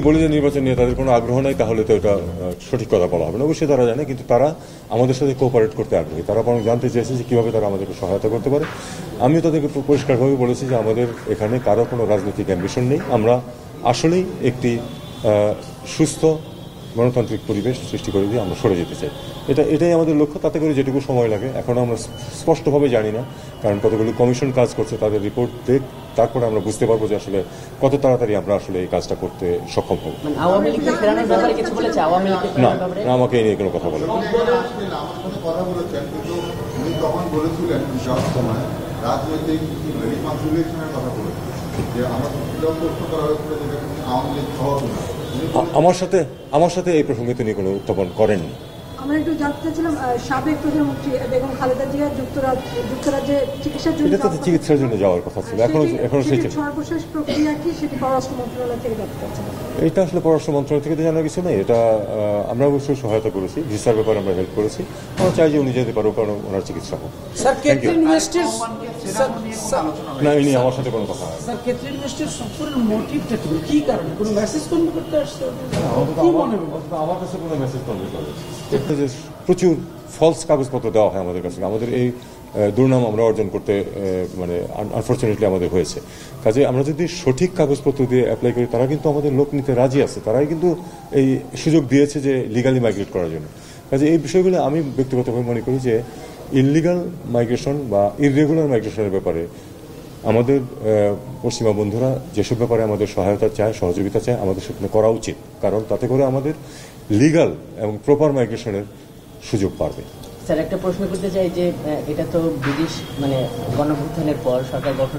বলে যে নির্বাচন নিয়ে তাদের কোনো আগ্রহ নাই, তাহলে তো এটা সঠিক কথা বলা হবে না। অবশ্যই তারা জানে, কিন্তু তারা আমাদের সাথে কোঅপারেট করতে আগ্রহী। তারা বরং জানতে চেয়েছে যে কীভাবে তারা আমাদেরকে সহায়তা করতে পারে। আমিও তাদেরকে পরিষ্কারভাবে বলেছি যে আমাদের এখানে কারো কোনো রাজনৈতিক অ্যাম্বিশন নেই। আমরা আসলেই একটি সুস্থ গণতান্ত্রিক পরিবেশ সৃষ্টি করে দিয়ে আমরা সরে যেতে চাই। এটাই আমাদের লক্ষ্য। তাতে করে যেটুকু সময় লাগে এখনও আমরা স্পষ্টভাবে জানি না, কারণ কতগুলো কমিশন কাজ করছে, তাদের রিপোর্ট দেখ, তারপরে আমরা বুঝতে পারবো যে আসলে কত তাড়াতাড়ি আমরা আসলে এই কাজটা করতে সক্ষম হব। না, আমাকে এই নিয়ে কোনো কথা বলেন। আমার সাথে এই প্রসঙ্গে তিনি কোনো উত্থাপন করেননি। আমরা একটু জানতে চাচ্ছিলাম, সাবেক প্রধানমন্ত্রী বেগম খালেদা জিয়া যুক্তরাজ্যে চিকিৎসার জন্য যাওয়ার কথা ছিল, এখনো সেই সর্বশেষ প্রক্রিয়া কি, সেটি পররাষ্ট্র মন্ত্রণালয় থেকে জানতে চাচ্ছিলাম। এটা আসলে পররাষ্ট্র মন্ত্রণালয় থেকে তো জানার কিছু নেই। এটা আমরা অবশ্যই সহায়তা করেছি, ভিসার ব্যাপারে আমরা হেল্প করেছি। আমরা চাই যে উনি যেতে পারবো, কারণ ওনার চিকিৎসা হোক। না, এই নিয়ে আমার সাথে কোনো কথা হয়। আমার কাছে কোনো মেসেজ কনভে করে প্রচুর ফলস কাগজপত্র দেওয়া হয় আমাদের কাছে। আমাদের এই দুর্নাম আমরা অর্জন করতে মানে আনফর্চুনেটলি আমাদের হয়েছে। কাজে আমরা যদি সঠিক কাগজপত্র দিয়ে অ্যাপ্লাই করি, তারা কিন্তু আমাদের লোক নিতে রাজি আছে। তারাই কিন্তু এই সুযোগ দিয়েছে যে লিগালি মাইগ্রেট করার জন্য। কাজে এই বিষয়গুলো আমি ব্যক্তিগতভাবে মনে করি যে ইললিগাল মাইগ্রেশন বা ইররেগুলার মাইগ্রেশনের ব্যাপারে আমাদের পশ্চিমা বন্ধুরা যেসব ব্যাপারে আমাদের সহায়তা চায়, সহযোগিতা চায়, আমাদের সেখানে করা উচিত। কারণ তাতে করে আমাদের লিগাল এবং প্রপার মাইগ্রেশনের সুযোগ পাবে। স্যার, একটা প্রশ্ন করতে চাই যে এটা তো ব্রিটিশ গণঅভ্যুত্থানের পর সরকার গঠন